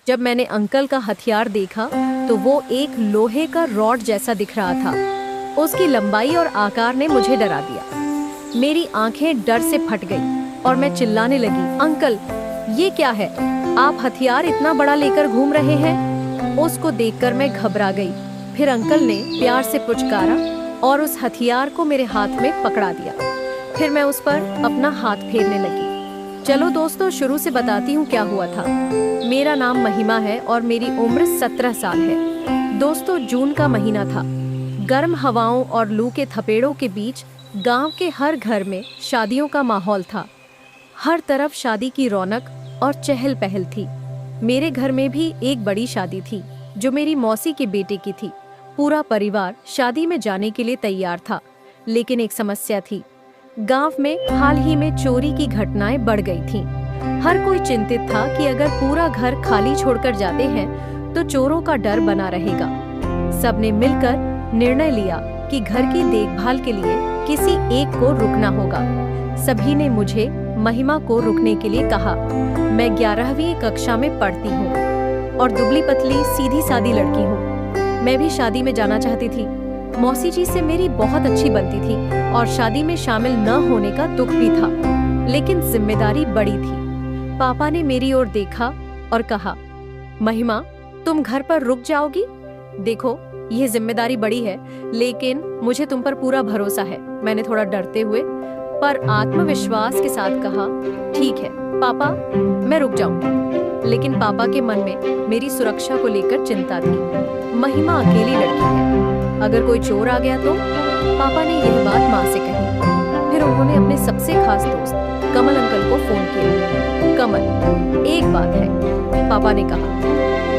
जब मैंने अंकल का हथियार देखा तो वो एक लोहे का रॉड जैसा दिख रहा था। उसकी लंबाई और आकार ने मुझे डरा दिया। मेरी आंखें डर से फट गई और मैं चिल्लाने लगी, अंकल ये क्या है? आप हथियार इतना बड़ा लेकर घूम रहे हैं? उसको देखकर मैं घबरा गई। फिर अंकल ने प्यार से पुचकारा और उस हथियार को मेरे हाथ में पकड़ा दिया। फिर मैं उस पर अपना हाथ फेरने लगी। चलो दोस्तों, शुरू से बताती हूँ क्या हुआ था। मेरा नाम महिमा है और मेरी उम्र 17 साल है। दोस्तों, जून का महीना था। गर्म हवाओं और लू के थपेड़ों के बीच गांव के हर घर में शादियों का माहौल था। हर तरफ शादी की रौनक और चहल पहल थी। मेरे घर में भी एक बड़ी शादी थी जो मेरी मौसी के बेटे की थी। पूरा परिवार शादी में जाने के लिए तैयार था, लेकिन एक समस्या थी। गांव में हाल ही में चोरी की घटनाएं बढ़ गई थीं। हर कोई चिंतित था कि अगर पूरा घर खाली छोड़कर जाते हैं तो चोरों का डर बना रहेगा। सबने मिलकर निर्णय लिया कि घर की देखभाल के लिए किसी एक को रुकना होगा। सभी ने मुझे महिमा को रुकने के लिए कहा। मैं 11वीं कक्षा में पढ़ती हूँ और दुबली पतली सीधी सादी लड़की हूँ। मैं भी शादी में जाना चाहती थी। मौसी जी से मेरी बहुत अच्छी बनती थी और शादी में शामिल न होने का दुख भी था, लेकिन जिम्मेदारी बड़ी थी। पापा ने मेरी ओर देखा और कहा, महिमा तुम घर पर रुक जाओगी? देखो यह जिम्मेदारी बड़ी है, लेकिन मुझे तुम पर पूरा भरोसा है। मैंने थोड़ा डरते हुए पर आत्मविश्वास के साथ कहा, ठीक है पापा, मैं रुक जाऊंगी। लेकिन पापा के मन में मेरी सुरक्षा को लेकर चिंता थी। महिमा अकेली लड़की है, अगर कोई चोर आ गया तो? पापा ने यह बात माँ से कही। फिर उन्होंने अपने सबसे खास दोस्त कमल अंकल को फोन किया। कमल, एक बात है, पापा ने कहा,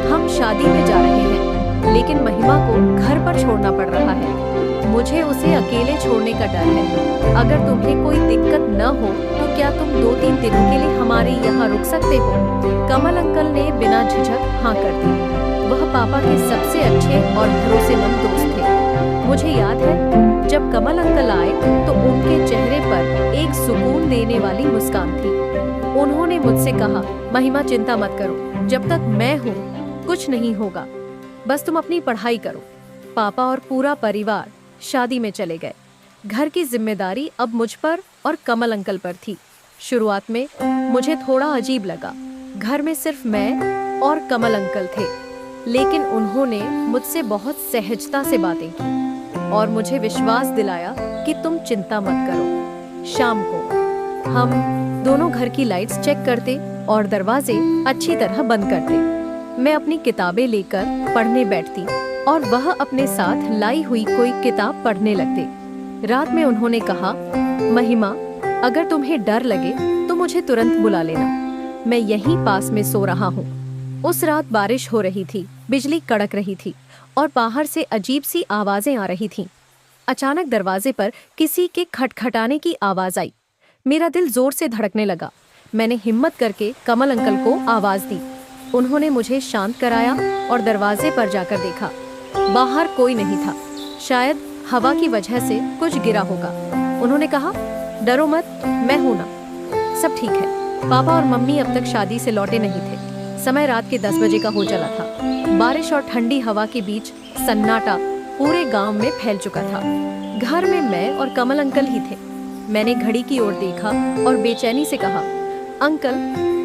हम शादी में जा रहे हैं, लेकिन महिमा को घर पर छोड़ना पड़ रहा है। मुझे उसे अकेले छोड़ने का डर है। अगर तुम्हें कोई दिक्कत न हो तो क्या तुम 2-3 दिनों के लिए हमारे यहाँ रुक सकते हो? कमल अंकल ने बिना झिझक हाँ कर दी। वह पापा के सबसे अच्छे और भरोसेमंद दोस्त थे। मुझे याद है जब कमल अंकल आए तो उनके चेहरे पर एक सुकून देने वाली मुस्कान थी। उन्होंने मुझसे कहा, महिमा चिंता मत करो, जब तक मैं हूँ कुछ नहीं होगा, बस तुम अपनी पढ़ाई करो। पापा और पूरा परिवार शादी में चले गए। घर की जिम्मेदारी अब मुझ पर और कमल अंकल पर थी। शुरुआत में मुझे थोड़ा अजीब लगा। घर में सिर्फ मैं और कमल अंकल थे, लेकिन उन्होंने मुझसे बहुत सहजता से बातें की और मुझे विश्वास दिलाया कि तुम चिंता मत करो। शाम को हम दोनों घर की लाइट्स चेक करते और दरवाजे अच्छी तरह बंद करते। मैं अपनी किताबें लेकर पढ़ने बैठती और वह अपने साथ लाई हुई कोई किताब पढ़ने लगते। रात में उन्होंने कहा, महिमा अगर तुम्हें डर लगे तो मुझे तुरंत बुला लेना, मैं यहीं पास में सो रहा हूँ। उस रात बारिश हो रही थी, बिजली कड़क रही थी और बाहर से अजीब सी आवाजें आ रही थीं। अचानक दरवाजे पर किसी के खटखटाने की आवाज आई। मेरा दिल जोर से धड़कने लगा। मैंने हिम्मत करके कमल अंकल को आवाज दी। उन्होंने मुझे शांत कराया और दरवाजे पर जाकर देखा। बाहर कोई नहीं था, शायद हवा की वजह से कुछ गिरा होगा। उन्होंने कहा, डरो मत, मैं हूं ना, सब ठीक है। पापा और मम्मी अब तक शादी से लौटे नहीं थे। समय रात के 10 बजे का हो चला था। बारिश और ठंडी हवा के बीच सन्नाटा पूरे गांव में फैल चुका था। घर में मैं और कमल अंकल ही थे। मैंने घड़ी की ओर देखा और बेचैनी से कहा, अंकल,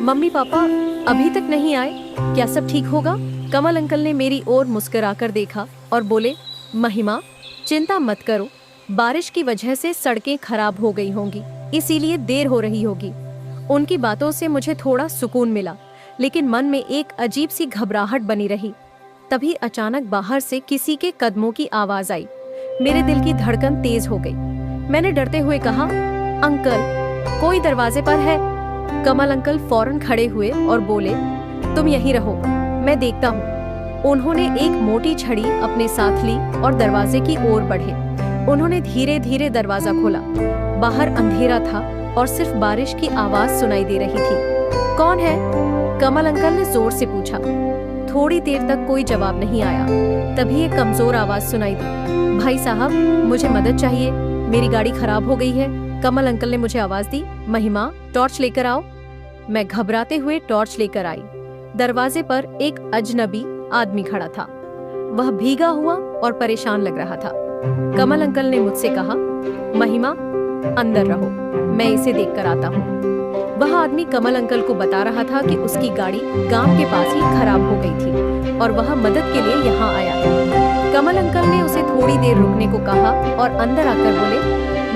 मम्मी पापा अभी तक नहीं आए, क्या सब ठीक होगा? कमल अंकल ने मेरी ओर मुस्कुराकर देखा और बोले, महिमा चिंता मत करो, बारिश की वजह से सड़कें खराब हो गई होंगी, इसीलिए देर हो रही होगी। उनकी बातों से मुझे थोड़ा सुकून मिला, लेकिन मन में एक अजीब सी घबराहट बनी रही। तभी अचानक बाहर से किसी के कदमों की आवाज आई। मेरे दिल की धड़कन तेज हो गई। मैंने डरते हुए कहा, अंकल कोई दरवाजे पर है? कमल अंकल फौरन खड़े हुए और बोले, तुम यहीं रहो, मैं देखता हूँ। उन्होंने एक मोटी छड़ी अपने साथ ली और दरवाजे की ओर बढ़े। उन्होंने धीरे धीरे दरवाजा खोला। बाहर अंधेरा था और सिर्फ बारिश की आवाज सुनाई दे रही थी। कौन है? कमल अंकल ने जोर से पूछा। थोड़ी देर तक कोई जवाब नहीं आया। तभी एक कमजोर आवाज सुनाई दी, भाई साहब मुझे मदद चाहिए, मेरी गाड़ी खराब हो गई है। कमल अंकल ने मुझे आवाज दी, महिमा टॉर्च लेकर आओ। मैं घबराते हुए टॉर्च लेकर आई। दरवाजे पर एक अजनबी आदमी खड़ा था। वह भीगा हुआ और परेशान लग रहा था। कमल अंकल ने मुझसे कहा, महिमा अंदर रहो, मैं इसे देखकर आता हूँ। वह आदमी कमल अंकल को बता रहा था कि उसकी गाड़ी गांव के पास ही खराब हो गई थी और वह मदद के लिए यहाँ आया है। कमल अंकल ने उसे थोड़ी देर रुकने को कहा और अंदर आकर बोले,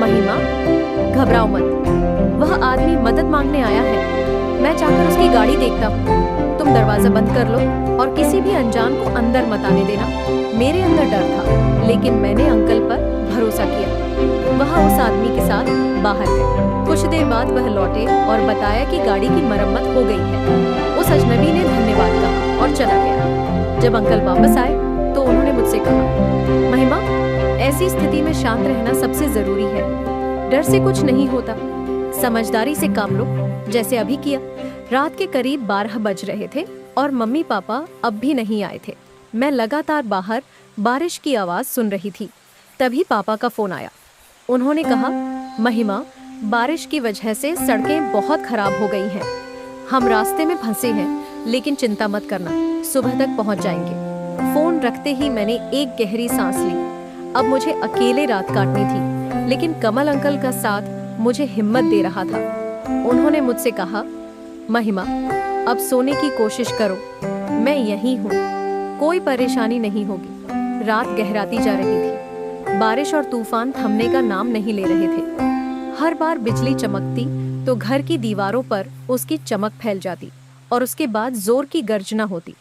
महिमा घबराओ मत, वह आदमी मदद मांगने आया है। मैं चाहकर उसकी गाड़ी देखता हूँ। तुम दरवाजा बंद कर लो और किसी भी अनजान को अंदर मत आने देना। मेरे अंदर डर था, लेकिन मैंने अंकल पर भरोसा किया। वह उस आदमी के साथ बाहर गए। कुछ देर बाद वह लौटे और बताया कि गाड़ी की मरम्मत हो गई है। उस अजनबी ने धन्यवाद कहा और चला गया। जब अंकल वापस आए तो उन्होंने मुझसे कहा, महिमा ऐसी स्थिति में शांत रहना सबसे जरूरी है। डर से कुछ नहीं होता, समझदारी से काम लो, जैसे अभी किया। रात के करीब 12 बज रहे थे और मम्मी पापा अब भी नहीं आए थे। मैं लगातार बाहर बारिश की आवाज सुन रही थी। तभी पापा का फोन आया। उन्होंने कहा, महिमा बारिश की वजह से सड़कें बहुत खराब हो गई हैं। हम रास्ते में फंसे हैं, लेकिन चिंता मत करना, सुबह तक पहुंच जाएंगे। फोन रखते ही मैंने एक गहरी सांस ली। अब मुझे अकेले रात काटनी थी, लेकिन कमल अंकल का साथ मुझे हिम्मत दे रहा था। उन्होंने मुझसे कहा, महिमा अब सोने की कोशिश करो, मैं यहीं हूँ, कोई परेशानी नहीं होगी। रात गहराती जा रही थी। बारिश और तूफान थमने का नाम नहीं ले रहे थे। हर बार बिजली चमकती तो घर की दीवारों पर उसकी चमक फैल जाती और उसके बाद जोर की गर्जना होती।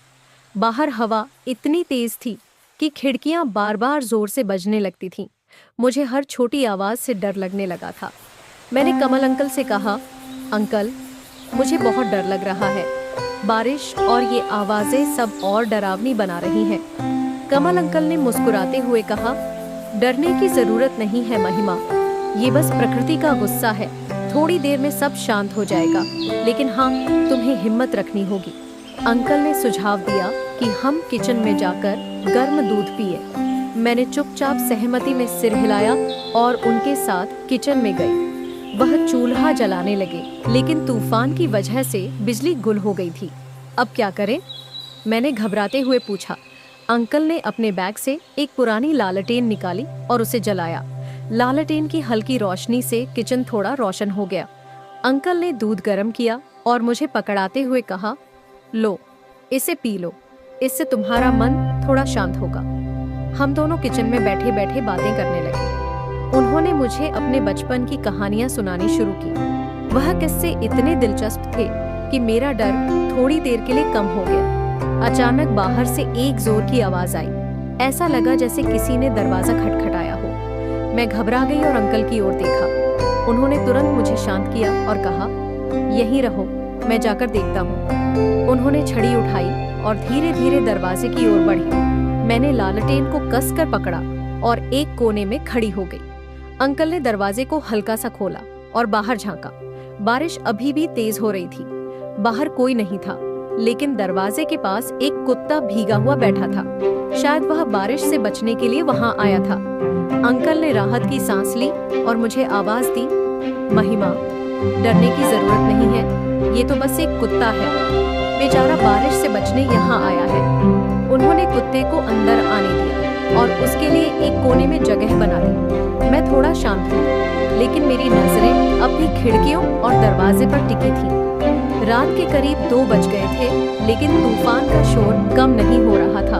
बाहर हवा इतनी तेज थी कि खिड़कियां बार बार जोर से बजने लगती थीं। मुझे हर छोटी आवाज से डर लगने लगा था। मैंने कमल अंकल से कहा, अंकल मुझे बहुत डर लग रहा है। बारिश और ये आवाजें सब और डरावनी बना रही हैं। कमल अंकल ने मुस्कुराते हुए कहा, डरने की जरूरत नहीं है महिमा, ये बस प्रकृति का गुस्सा है। थोड़ी देर में सब शांत हो जाएगा, लेकिन हाँ, तुम्हें हिम्मत रखनी होगी। अंकल ने सुझाव दिया कि हम किचन में जाकर गर्म दूध पिए। मैंने चुपचाप सहमति में सिर हिलाया और उनके साथ किचन में गई। वह चूल्हा जलाने लगे, लेकिन तूफान की वजह से बिजली गुल हो गई थी। अब क्या करें? मैंने घबराते हुए पूछा। अंकल ने अपने बैग से एक पुरानी लालटेन निकाली और उसे जलाया। लालटेन की हल्की रोशनी से किचन थोड़ा रोशन हो गया। अंकल ने दूध गर्म किया और मुझे पकड़ाते हुए कहा, लो इसे पी लो, इससे तुम्हारा मन थोड़ा शांत होगा। हम दोनों किचन में बैठे बैठे बातें करने लगे। उन्होंने मुझे अपने बचपन की कहानियां सुनानी शुरू की। वह किस्से इतने दिलचस्प थे कि मेरा डर थोड़ी देर के लिए कम हो गया। अचानक बाहर से एक जोर की आवाज आई। ऐसा लगा जैसे किसी ने दरवाजा खटखटाया हो। मैं घबरा गई और अंकल की ओर देखा। उन्होंने तुरंत मुझे शांत किया और कहा, यहीं रहो, मैं जाकर देखता हूँ। उन्होंने छड़ी उठाई और धीरे धीरे दरवाजे की ओर बढ़ी। मैंने लालटेन को कसकर पकड़ा और एक कोने में खड़ी हो गई। अंकल ने दरवाजे को हल्का सा खोला और बाहर झांका। बारिश अभी भी तेज हो रही थी। बाहर कोई नहीं था, लेकिन दरवाजे के पास एक कुत्ता भीगा हुआ बैठा था। शायद वह बारिश से बचने के लिए वहां आया था। अंकल ने राहत की सांस ली और मुझे आवाज दी, महिमा डरने की जरूरत नहीं है, ये तो बस एक कुत्ता है, बेचारा बारिश से बचने यहाँ आया है। उन्होंने कुत्ते को अंदर आने दिया और उसके लिए एक कोने में जगह बना दी। मैं थोड़ा शांत हुई, लेकिन मेरी नजरें अब भी खिड़कियों और दरवाजे पर टिकी थी। रात के करीब 2 बज गए थे, लेकिन तूफान का शोर कम नहीं हो रहा था।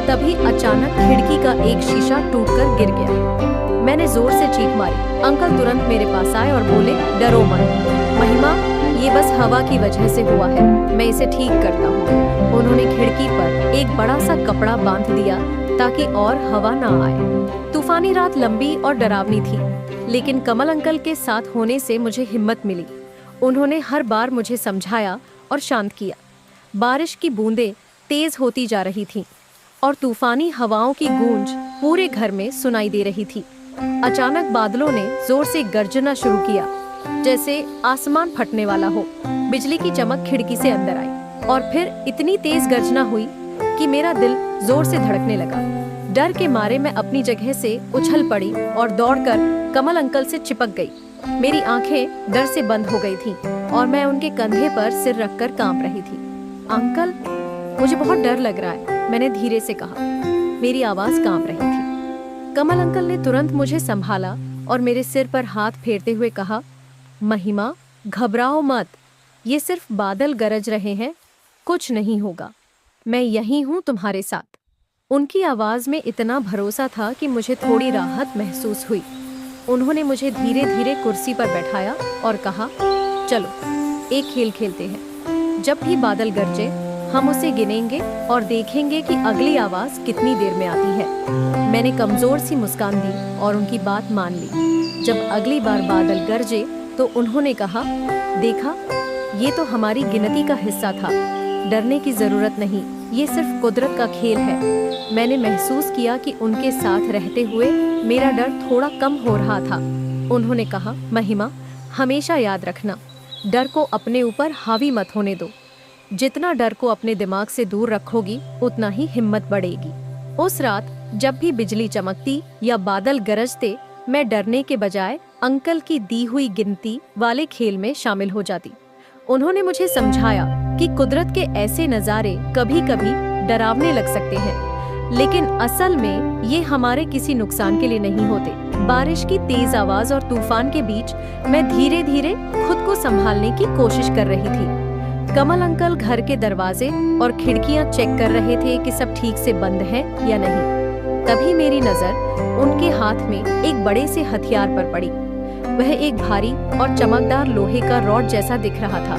तभी अचानक खिड़की का एक शीशा टूटकर गिर गया। मैंने जोर से चीख मारी। अंकल तुरंत मेरे पास आए और बोले, डरो मत महिमा, ये बस हवा की वजह से हुआ है, मैं इसे ठीक करता हूँ। उन्होंने खिड़की पर एक बड़ा सा कपड़ा बांध दिया ताकि और हवा ना आए। तूफानी रात लंबी और डरावनी थी, लेकिन कमल अंकल के साथ होने से मुझे हिम्मत मिली। उन्होंने हर बार मुझे समझाया और शांत किया। बारिश की बूंदें तेज होती जा रही थीं और तूफानी हवाओं की गूंज पूरे घर में सुनाई दे रही थी। अचानक बादलों ने जोर से गरजना शुरू किया, जैसे आसमान फटने वाला हो। बिजली की चमक खिड़की से अंदर आई और फिर इतनी तेज गर्जना हुई कि मेरा दिल जोर से धड़कने लगा। डर के मारे मैं अपनी जगह से उछल पड़ी और दौड़कर कमल अंकल से चिपक गई। मेरी आंखें डर से बंद हो गई थीं और मैं उनके कंधे पर सिर रखकर कांप रही थी। अंकल, मुझे बहुत डर लग रहा है, मैंने धीरे से कहा। मेरी आवाज कांप रही थी। कमल अंकल ने तुरंत मुझे संभाला और मेरे सिर पर हाथ फेरते हुए कहा, महिमा, घबराओ मत, ये सिर्फ बादल गरज रहे हैं, कुछ नहीं होगा, मैं यहीं हूं तुम्हारे साथ। उनकी आवाज में इतना भरोसा था कि मुझे थोड़ी राहत महसूस हुई। उन्होंने मुझे धीरे धीरे कुर्सी पर बैठाया और कहा, चलो एक खेल खेलते हैं। जब भी बादल गरजे हम उसे गिनेंगे और देखेंगे कि अगली आवाज कितनी देर में आती है। मैंने कमजोर सी मुस्कान दी और उनकी बात मान ली। जब अगली बार बादल गरजे तो उन्होंने कहा, देखा, ये तो हमारी गिनती का हिस्सा था, डरने की जरूरत नहीं, ये सिर्फ कुदरत का खेल है। मैंने महसूस किया कि उनके साथ रहते हुए मेरा डर थोड़ा कम हो रहा था। उन्होंने कहा, महिमा, हमेशा याद रखना, डर को अपने ऊपर हावी मत होने दो। जितना डर को अपने दिमाग से दूर रखोगी उतना ही हिम्मत बढ़ेगी। उस रात जब भी बिजली चमकती या बादल गरजते, मैं डरने के बजाय अंकल की दी हुई गिनती वाले खेल में शामिल हो जाती। उन्होंने मुझे समझाया कि कुदरत के ऐसे नज़ारे कभी कभी डरावने लग सकते हैं, लेकिन असल में ये हमारे किसी नुकसान के लिए नहीं होते। बारिश की तेज आवाज और तूफान के बीच मैं धीरे धीरे खुद को संभालने की कोशिश कर रही थी। कमल अंकल घर के दरवाजे और खिड़कियां चेक कर रहे थे कि सब ठीक से बंद है या नहीं। तभी मेरी नजर उनके हाथ में एक बड़े से हथियार पर पड़ी। वह एक भारी और चमकदार लोहे का रॉड जैसा दिख रहा था।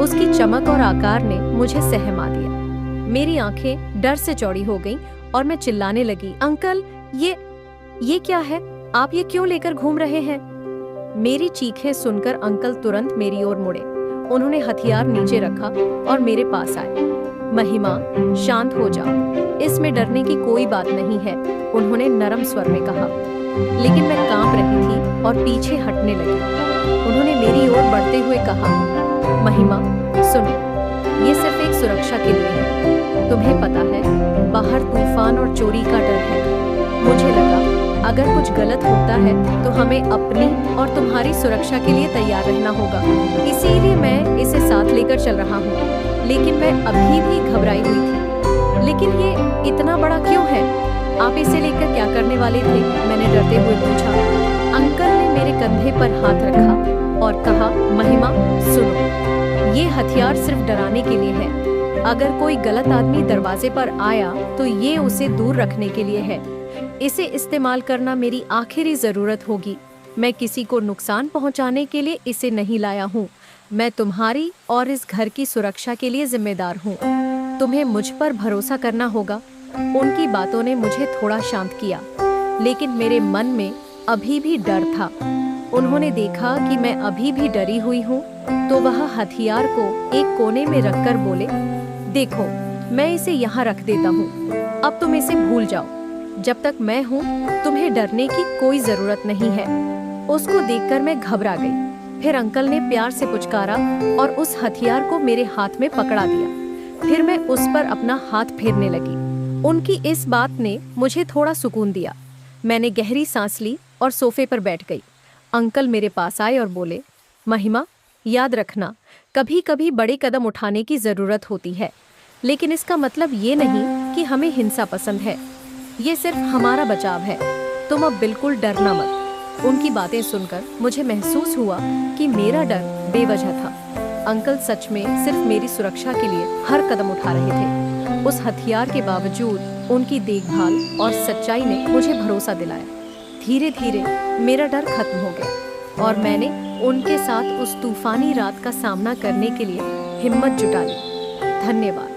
उसकी चमक और आकार ने मुझे सहमा दिया। मेरी आंखें डर से चौड़ी हो गईं और मैं चिल्लाने लगी, अंकल, ये क्या है? आप ये क्यों लेकर घूम रहे हैं? मेरी चीखें सुनकर अंकल तुरंत मेरी ओर मुड़े। उन्होंने हथियार नीचे रखा और मेरे पास आए। महिमा, शांत हो जाओ, इसमें डरने की कोई बात नहीं है, उन्होंने नरम स्वर में कहा। लेकिन मैं कांप रही थी और पीछे हटने लगी। उन्होंने मेरी ओर बढ़ते हुए कहा, महिमा, सुनो, ये सिर्फ एक सुरक्षा के लिए है। तुम्हें पता है, बाहर तूफान और चोरी का डर है। मुझे लगा अगर कुछ गलत होता है तो हमें अपनी और तुम्हारी सुरक्षा के लिए तैयार रहना होगा। इसीलिए मैं इसे साथ लेकर चल रहा हूँ। लेकिन मैं अभी भी घबराई हुई थी। लेकिन ये इतना बड़ा क्यों है? आप इसे लेकर क्या करने वाले थे? मैंने डरते हुए पूछा। अंकल ने मेरे कंधे पर हाथ रखा और कहा, महिमा, सुनो, ये हथियार सिर्फ डराने के लिए है। अगर कोई गलत आदमी दरवाजे पर आया तो ये उसे दूर रखने के लिए है। इसे इस्तेमाल करना मेरी आखिरी जरूरत होगी। मैं किसी को नुकसान पहुंचाने के लिए इसे नहीं लाया हूँ। मैं तुम्हारी और इस घर की सुरक्षा के लिए जिम्मेदार हूँ। तुम्हें मुझ पर भरोसा करना होगा। उनकी बातों ने मुझे थोड़ा शांत किया, लेकिन मेरे मन में अभी भी डर था। उन्होंने देखा कि मैं अभी भी डरी हुई हूँ, तो वह हथियार को एक कोने में रखकर बोले, देखो, मैं इसे यहाँ रख देता हूँ, अब तुम इसे भूल जाओ। जब तक मैं हूँ तुम्हें डरने की कोई जरूरत नहीं है। उसको देखकर मैं घबरा गई। फिर अंकल ने प्यार से पुचकारा और उस हथियार को मेरे हाथ में पकड़ा दिया। फिर मैं उस पर अपना हाथ फेरने लगी। उनकी इस बात ने मुझे थोड़ा सुकून दिया। मैंने गहरी सांस ली और सोफे पर बैठ गई। अंकल मेरे पास आए और बोले, महिमा, याद रखना, कभी कभी बड़े कदम उठाने की जरूरत होती है, लेकिन इसका मतलब ये नहीं कि हमें हिंसा पसंद है। ये सिर्फ हमारा बचाव है। तुम अब बिल्कुल डरना मत। उनकी बातें सुनकर मुझे महसूस हुआ कि मेरा डर बेवजह था। अंकल सच में सिर्फ मेरी सुरक्षा के लिए हर कदम उठा रहे थे। उस हथियार के बावजूद उनकी देखभाल और सच्चाई ने मुझे भरोसा दिलाया। धीरे धीरे मेरा डर खत्म हो गया और मैंने उनके साथ उस तूफानी रात का सामना करने के लिए हिम्मत जुटा ली। धन्यवाद।